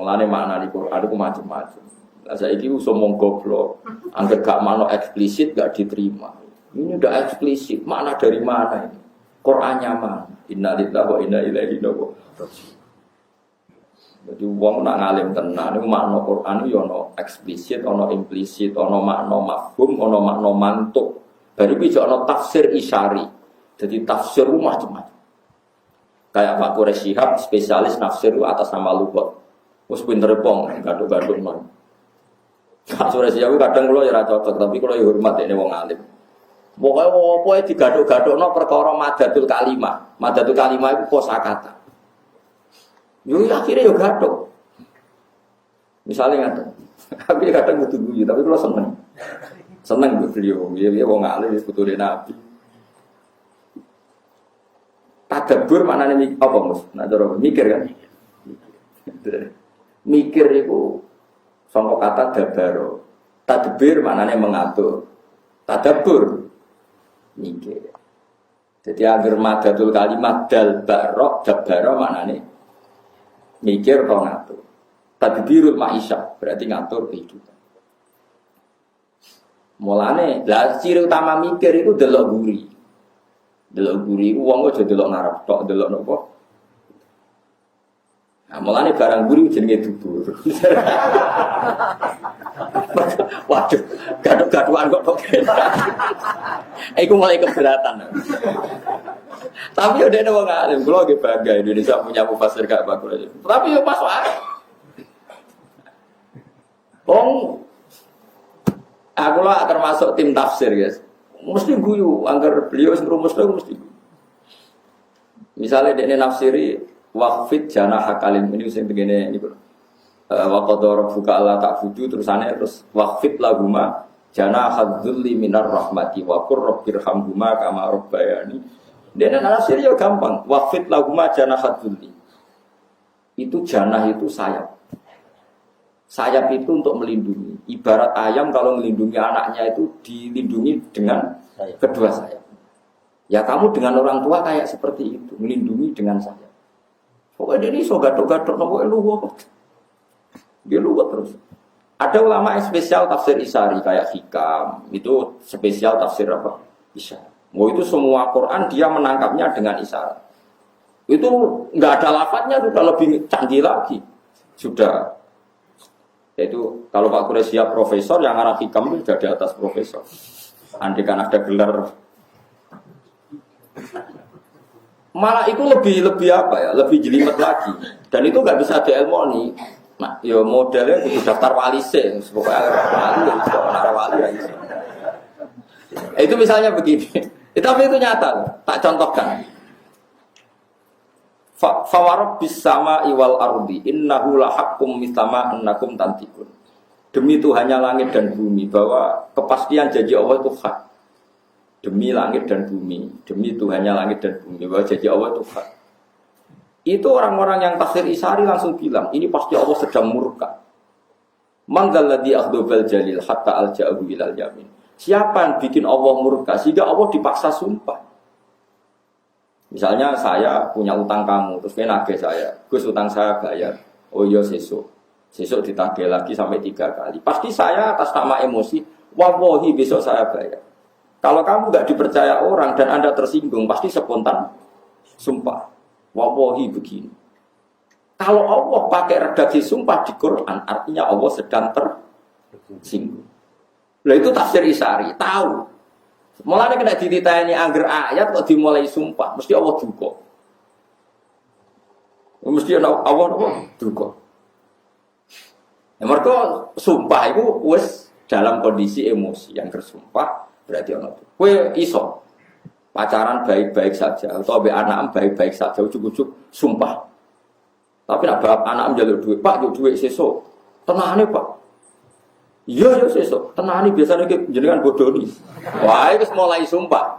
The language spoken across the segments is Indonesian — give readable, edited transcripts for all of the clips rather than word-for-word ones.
Mulane makna di Quran itu macam-macam. Lah saiki iso mung goblok. Angger gak makna eksplisit gak diterima. Ini udah eksplisit. Makna dari mana ini? Qur'annya mana? Inna lillahi wa inna ilaihi raji'un. Jadi wong nak ngalim tenan niku makna Quran yo ana eksplisit, ana implisit, ana makna mafhum, ana makna mantuk. Baru iki ana tafsir isyari. Jadi tafsir macam-macam. Kayak Pak Quraisy Shihab spesialis nafsir atas nama lughat. Wes pinter pong gaduk-gaduk mon. Pak Quraisy Shihab kadang kula ya ora cocok, tapi kula ya hormat dene wong alim. Pokoke opo digaduk-gadukno perkara madatul kalimah. Madatul kalimah iku kosakata. Yo akhirnya yo gaduk. Misalnya ngaten. Tapi kadang kudu guyu, tapi kula seneng. Seneng beliau, dia wong alim putune Nabi. Tadabbur maknane apa, Mus? Nak cara mikir kan? Mikir itu sangka kata dabaro. Tadbir maknane mengatur. Tadabbur mikir. Jadi agar madatul kalimat dal barok dabaro maknane mikir atau ngatur. Tadbirul ma'isyah berarti ngatur kehidupan. Mulane, lah ciri utama mikir itu delok guri. Delok guri ku wong aja delok ngarep tok, delok napa? Nah, mulane barang guri jenenge dubur. Waduh, gaduh-gaduhan kok kena. Iku mulai keberatan. Tapi udah ada wong alim, kula nggih bangga Indonesia punya mufasir gak bagus. Tapi yo masuk akal. Aku lah termasuk tim tafsir, guys. Mesti guyu, agar beliau serumus itu mesti. Misalnya dia nafsiri waqfid janah hakalim ini sing begini ini kok. Wa qadara rabbuka alla ta'budu terus waqfid lahuma janah hadzulli minar rahmati wa qur rabbirhamhuma kama rabbayani. Dia nafsiri ya gampang. Waqfid lahuma janah hadzulli. Itu janah itu sayap. Sayap itu untuk melindungi. Ibarat ayam kalau melindungi anaknya itu dilindungi dengan kedua sayap. Ya kamu dengan orang tua kayak seperti itu, melindungi dengan sayap. Pokoknya ini so gatok-gatok, pokoknya luwak. Dia luwak terus. Ada ulama yang spesial tafsir Isyari kayak Hikam, itu spesial tafsir apa? Isyari. Mau itu semua Quran dia menangkapnya dengan isyarat. Itu nggak ada lafadznya, sudah lebih canggih lagi. Sudah. Yaitu kalau Pak Quraisy Shihab profesor, yang arah hikam itu sudah di atas profesor. Andai kan ada gelar, malah itu lebih apa ya? Lebih jelimet lagi. Dan itu nggak bisa diilmoni. Nah, ya modelnya itu daftar wali sih, pokoknya wali, menara wali aja. Itu misalnya begini. Tapi itu nyata, tak contohkan. Fawarab bisama iwal ardi innahu lahakum misama annakum tantikun. Demi Tuhannya langit dan bumi bahwa kepastian janji Allah itu hak. Demi langit dan bumi, demi Tuhannya langit dan bumi bahwa janji Allah itu hak. Itu orang-orang yang tafsir Isyari langsung bilang, ini pasti Allah sedang murka. Manggalladzi akhdobal jalil hatta alja'ahu ilal yamin. Siapa yang bikin Allah murka sehingga Allah dipaksa sumpah? Misalnya saya punya utang kamu, terus nagih saya, Gus utang saya bayar, oh iya sesuk ditagih lagi sampai 3 kali. Pasti saya atas nama emosi, wallahi besok saya bayar. Kalau kamu nggak dipercaya orang dan Anda tersinggung, pasti spontan sumpah, wallahi begini. Kalau Allah pakai redaksi sumpah di Quran, artinya Allah sedang tersinggung. Lah itu tafsir Isyari, tahu. Mulane kena dititeni angger ayat kok dimulai sumpah, mesti Allah duka. Mesti Allah duka. Mergo sumpah itu wis dalam kondisi emosi yang bersumpah berarti ono. Kowe iso pacaran baik-baik saja atau be anak baik-baik saja ujug-ujug sumpah. Tapi nek bapak anak njaluk duit, Pak, njaluk duit sesuk. Tenane, Pak. Iya sesuk, tenani biasanya jenengan bodoni. Wah, itu mulai sumpah.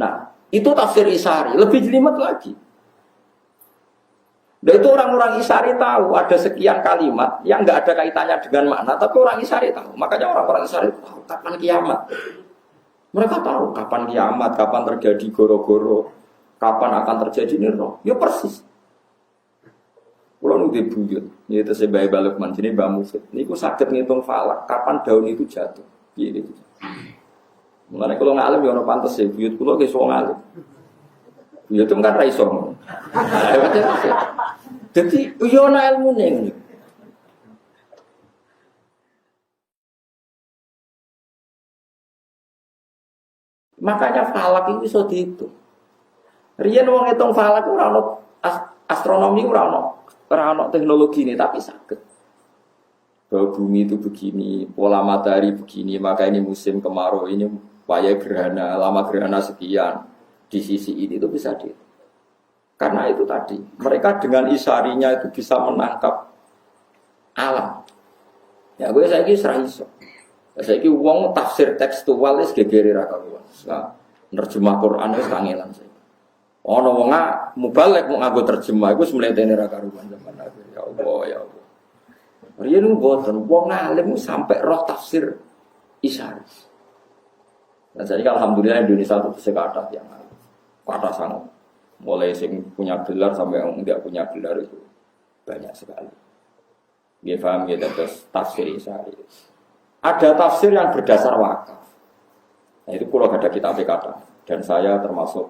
Nah, itu tafsir Isyari, lebih jelimet lagi. Dan itu orang-orang Isyari tahu ada sekian kalimat yang nggak ada kaitannya dengan makna, tapi orang Isyari tahu. Makanya orang-orang Isyari tahu kapan kiamat. Mereka tahu kapan kiamat, kapan terjadi goro-goro, kapan akan terjadi nirno. Ya persis. Kalau di buyut, yaitu sebagai balukman jenis Mbak Mufid. Niku sakit ngitung falak, kapan daun itu jatuh. Gitu. Mengenai kalau ngalim ya orang pantas ya, buyut kulo ke soal ngalim. Buyut itu kan raiso. Jadi yo ana ilmu ning. Makanya falak itu bisa dihitung. Riyen wong ngitung falak ora ono astronomi ora ono teknologi ini tapi sakit. Bahwa bumi itu begini, pola matahari begini, maka ini musim kemarau, ini waya gerhana, lama gerhana sekian. Di sisi ini itu bisa dihitung. Karena itu tadi, mereka dengan isarinya itu bisa menangkap alam. Ya gue saya kira seraiso. Saya kira uang tafsir tekstual itu gegeri rakaruan. Nah, nerjemah Quran itu kangelan saya. Ono wong mubalek mau nganggo terjemah iku semletene rakaruan zaman akhir. Ya Allah, ya Allah. Riyen mboten wong alim sampai roh tafsir isyarat. Nah, jadi alhamdulillah Indonesia itu sekata yang kata sangat. Mulai sing punya gelar sampai yang tidak punya gelar itu banyak sekali. Dia paham ya terus tafsir isyarat. Ada tafsir yang berdasar wakaf. Nah, itu kalau ada kitab kata dan saya termasuk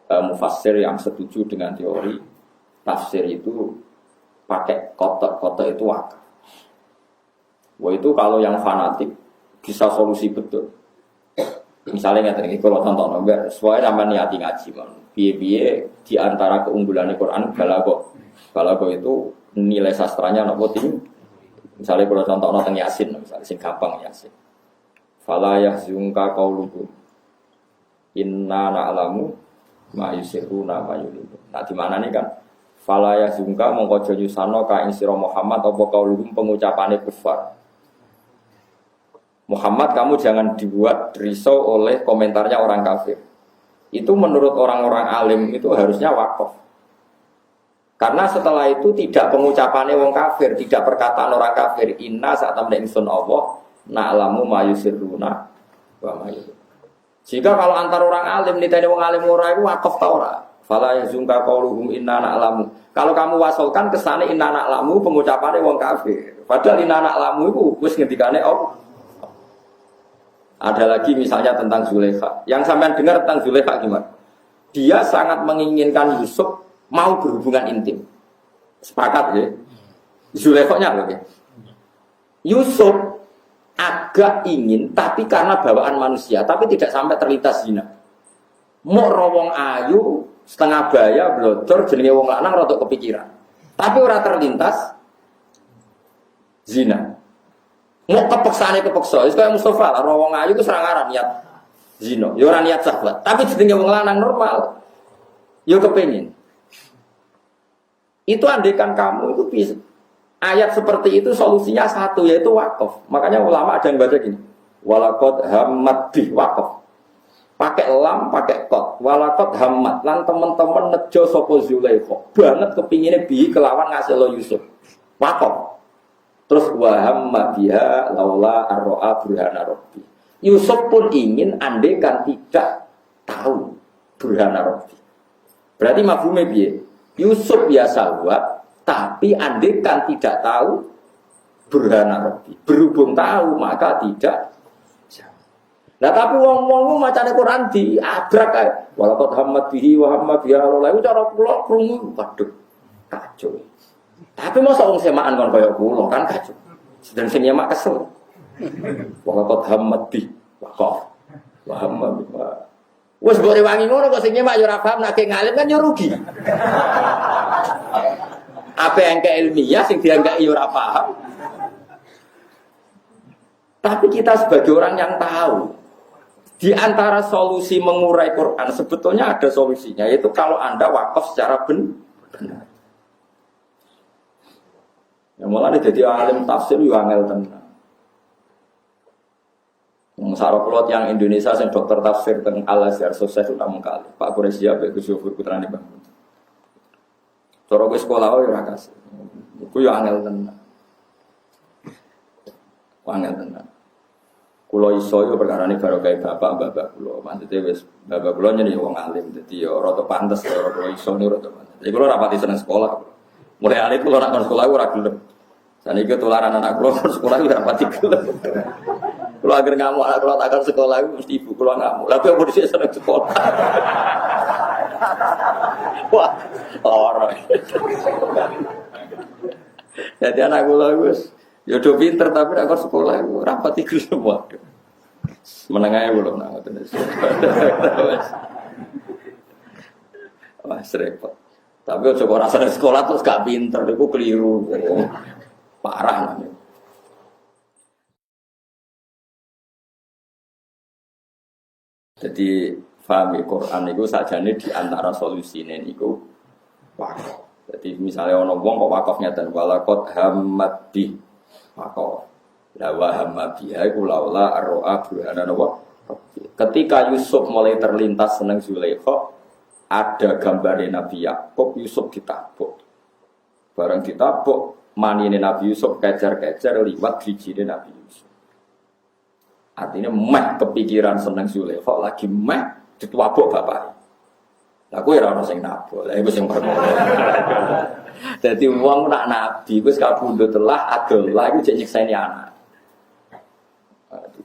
mufassir yang setuju dengan teori tafsir itu pakai kotak-kotak itu wakaf. Wah itu kalau yang fanatik bisa solusi betul. Misalnya nggak tadi kalau contoh nomor, soalnya namanya niati ngaji man. Biye di antara keunggulan Quran balago itu nilai sastranya nopo tinggi. Misalnya kalau contoh nonton Yasin, misalnya sing gampang Yasin. Fala yahzunka qauluhum inna na'lamu ma yusirruna ma yulinun. Nah di mana nih kan? Fala yahzunka mongko aja nyusano ka ing sira Muhammad apa qauluhum pengucapane kufar. Muhammad kamu jangan dibuat risau oleh komentarnya orang kafir. Itu menurut orang-orang alim itu harusnya wakaf. Karena setelah itu tidak pengucapannya wong kafir, tidak perkataan orang kafir. Inna saat amna ingsun Allah na'lamu ma yusirruna wa ma yulinun. Jika kalau antar orang alim niteni wong alim ora iku wakaf ta ora? Fala yazunka qauluhum inna na'lamu. Kalau kamu wasolkan kesane inna na'lamu pengucapannya wong kafir. Padahal inna na'lamu itu wis ngendikane Allah. Ada lagi misalnya tentang Zulaikha. Yang sampean dengar tentang Zulaikha gimana? Dia sangat menginginkan Yusuf mau berhubungan intim. Sepakat ya? Zulaikha-nya loh ya. Yusuf agak ingin tapi karena bawaan manusia, tapi tidak sampai terlintas zina. Mau rawong ayu setengah baya blodor jenenge wong lanang rada kepikiran. Tapi ora terlintas zina. Mau kepeksa, itu kayak Mustafa lah, rawong ayu itu serangaran niat zina, ya orang niat sahabat. Tapi jenenge wong lanang normal, ya kepengin. Itu andekan kamu itu bisa. Ayat seperti itu solusinya satu yaitu wakaf. Makanya ulama ada yang baca gini, walaqad hammat bi wakaf. Pakai lam, pakai kot. Walaqad hammat lan teman-teman nejo sapa Zulaikha. Banget kepingine bi kelawan ngasih lo Yusuf. Wakaf. Terus wahamma biha laula arro'a burhana rabbi. Yusuf pun ingin andekan tidak tahu burhana rabbi. Berarti mafhume piye? Yusuf ya sahabat, tapi andekan tidak tahu burhana rabbi. Berhubung tahu maka tidak. Nah tapi wong-wong macane Quran diabrak kae. Walaqad hammat bihi wa hamma biha laula iku cara kula krungu waduh kacau. Tapi masa wong semaan kon kaya kula kan kacau. Dan sing nyemak kesel. Walaqad hammat bi waqaf. Wa hamma bi. Wes mbok rewangi ngono kok sing nyemak yo ora paham nek ngalim kan yo rugi. Apa yang ke ilmiah sing dianggap yo ora paham. Tapi kita sebagai orang yang tahu di antara solusi mengurai Quran sebetulnya ada solusinya yaitu kalau Anda wakaf secara benar. Yang mulai jadi alim tafsir juga angel tenan. Sarap pelot yang Indonesia yang dokter tafsir tentang Al-Azhar sukses itu tak mengkali. Pak Quraisy ya, Gus Yofur putra nih bang. Cara ke sekolah oh ya kasih. Aku ya angel tenan. Angel tenan. Kulo iso yo perkara ini baru kayak bapak kulo. Maksudnya wes bapak kulo jadi wong alim. Jadi yo roto pantas yo kulo iso nih roto pantas. Jadi kulo rapati seneng sekolah. Mulai alit kalau nak sekolah aku ora gelem. Saniki ketularan anak kula sekolah ora pati gelem. Kalau agar ngamuk anak kula takkan sekolah itu mesti ibu kula ngamuk. Lah kok dhisik seneng sekolah. Wah, ora. Jadi anak kula wis ya do pinter tapi nek sekolah iku ora pati gelem wae. Menengae kula nak ngoten. Wah, repot. Tapi aja kok rasane sekolah terus gak pinter iku keliru. Parah namanya. Jadi paham Quran itu sajane di antara solusine niku wakaf. Jadi misalnya ono wong kok wakaf ngeten walaqad hammat bi wakaf. La wa hamma biha iku laula arroa burhana napa. Ketika Yusuf mulai terlintas seneng Zulaikha, ada gambar Nabi Yakub Yusuf ditabuk. Barang ditabuk manine Nabi Yusuf kejar-kejar liwat gijine Nabi Yusuf. Artinya meh kepikiran seneng Zulaikha lagi meh dituabuk bapak. Lah kowe ora ono sing nabok. Lah iku sing perkara. Dadi wong nak nabi wis kabundut telah adol. Lah iku jek nyekseni anak.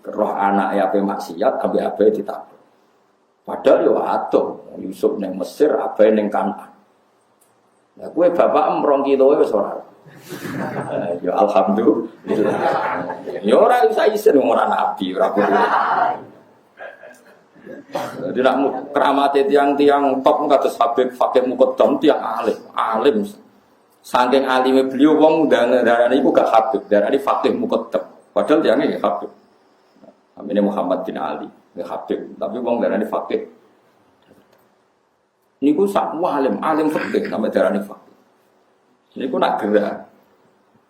Roh anak ape maksiat ape ditabuk. Padahal yo adoh Yusuf ning Mesir ape ning Kanaan. Lah kowe bapak 2 kilo wis ora. Ya alhamdulillah. Ya ora usah isen ora nabi, ora kudu. Jadi nak keramate tiang-tiang top kados Habib Fakih Muqaddam tiang alim. Saking alime beliau wong darane iku gak Habib, darane Fakih Muqaddam. Padahal tiange gak Habib. Namanya Muhammad bin Ali, gak Habib, tapi wong darane Fakih. Niku sak alim fikih namanya darane Fakih. Niku nak gerak.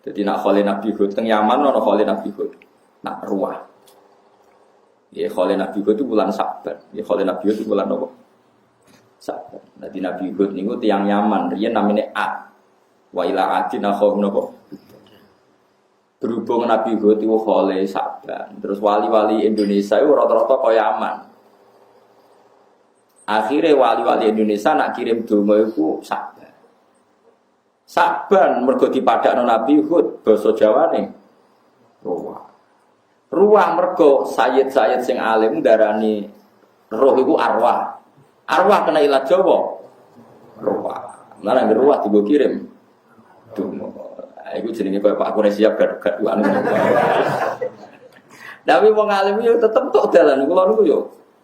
Jadi nak kholi Nabi Hud teng Yaman ana kholi Nabi Hud. Nak ruah. Ya kholi Nabi Hud itu bulan Saban. Ya kholi Nabi Hud itu bulan apa? Saban. Nanti Nabi Hud niku tiyang Yaman, riyen namine Ad. Wa ila adin akhum napa? Berhubung Nabi Hud itu kholi Saban. Terus wali-wali Indonesia itu rata-rata kaya Yaman. Akhirnya wali-wali Indonesia nak kirim donga iku Saban. Saban mergo dipadakno Nabi Hud basa Jawane ruah. Ruah mergo sayyid-sayyid sing alim darani roh iku arwah. Arwah kena ilat Jawa. Ruah. Lah nek ruah digo kirim. Dungo. Iku jenenge koyo Pak Kure siap gaduhan. Tapi wong alim yo tetep tok dalan kula niku yo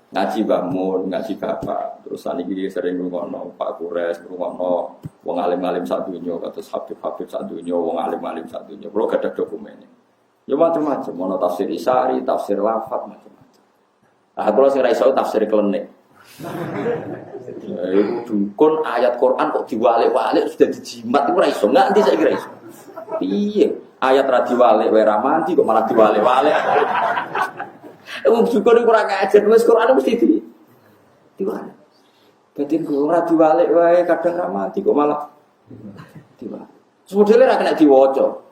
ngaji bangun, ngaji bapak. Terus saniki sering ngono Pak Kures, ngono wong alim-alim sak dunya kados Habib-habib sak dunya, wong alim-alim sak dunya. Kulo gadah dokumennya. Ya macam-macam, ono tafsir Isari, tafsir Lafat macam-macam. Ah kulo sing ra iso tafsir klenik. Iku dukun ayat Quran kok diwalik-walik sudah dijimat iku ra iso. Nganti saiki ra iso. Piye? Ayat ra diwalik wae ra mandi kok malah diwalik-walik. Wong dukun iku ora ngajar, wis Quran mesti diwalik. Dadi ora diwalik wae kadang ra mati kok malah diwalik. Sebetulnya ra kena diwaca.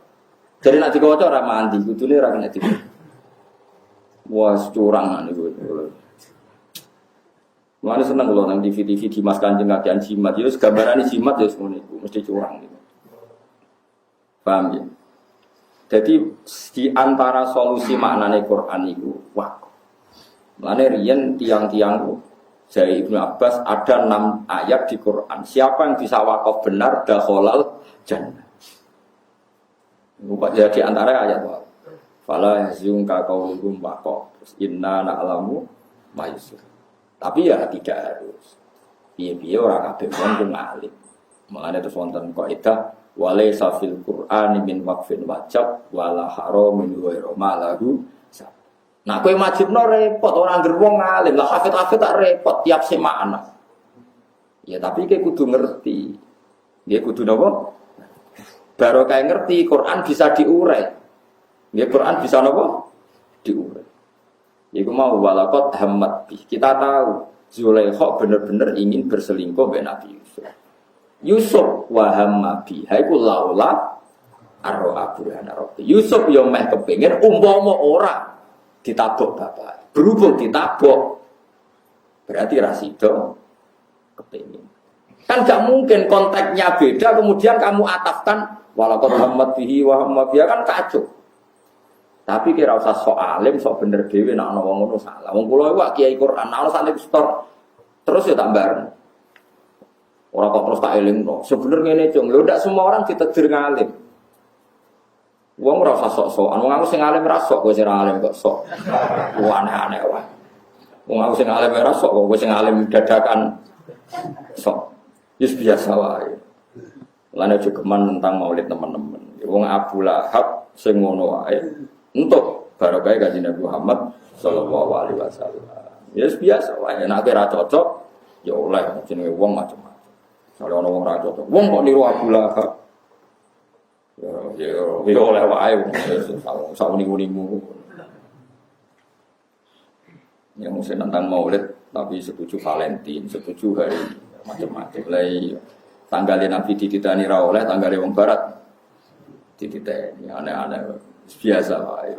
Jadi nek diwaca ora mandi, kudune ora kena diwaca. Wah, curang niku. Mulane seneng kula nang TV-TV di Mas Kanjeng kakean jimat. Ya wis gambarane jimat ya ngono iku, mesti curang niku. Paham ya? Jadi di antara solusi maknane Quran itu wakaf. Mulane riyen tiang-tiangku Jai Ibnu Abbas ada 6 ayat di Quran. Siapa yang bisa wakaf benar dakhalal jannah. Bukan jadi antara ayat wakaf. Fala yazunka qauluhum waqaf. Inna na'lamu ma yusir. Tapi ya tidak harus. Piye-piye ora kabeh wong ngalim. Mulane terus wonten kaidah walaysa fil Qur'ani min waqfin wajib wala haramin ghairu malahu. Nah kowe wajibno repot ora ngger wong alim. Lah hafid-hafid tak repot tiap semakna. Ya tapi kowe kudu ngerti. Nggih kudu napa? Baru kayak ngerti Quran bisa diurai. Nggih Quran bisa napa? Diurai. Iku mau walaqad hammat. Kita tahu Zulaikha benar-benar ingin berselingkuh dengan Nabi Yusuf. Yusuf wa hamma biha iku laula arroa burhana rabbi. Yusuf yo meh kepengin umpama ora ditabuk bapak. Berhubung ditabuk berarti ra sida kepengin. Kan gak mungkin konteksnya beda kemudian kamu atafkan walaqad hammat bihi wa hamma biha kan kacau. Tapi kira usah sok alim, sok bener dhewe nek ana wong ngono salah. Wong kula iku kiai Quran, ana santri store terus ya tak bareng. Ora kok terus tak elingno. Sebenarnya ngene, Cung. Lho ndak semua orang ditedir ngalim. Wong ora usah sok-sokan. Wong aku sing alim ra sok, kowe sing alim kok sok. Aneh-aneh wae. Wong aku sing alim ra sok, kowe sing alim dadakan sok. Wis biasa wae. Lan aja geman tentang maulid teman-teman. Wong Abu Lahab sing ngono wae untuk barokah Kanjeng Nabi Muhammad sallallahu alaihi wasallam. Ya biasa wae. Nek ora cocok ya oleh jenenge wong macam-macam. Kalau ana wong ra cocok, wong kok niru Abu Lahab. Ya oleh wae sak niku-niku. Ya mesti tentang maulid tapi setuju Valentine, setuju hari macam-macam. Lai tanggalin Nabi dititani ra oleh, tanggalin wong barat dititani aneh-aneh biasa wae.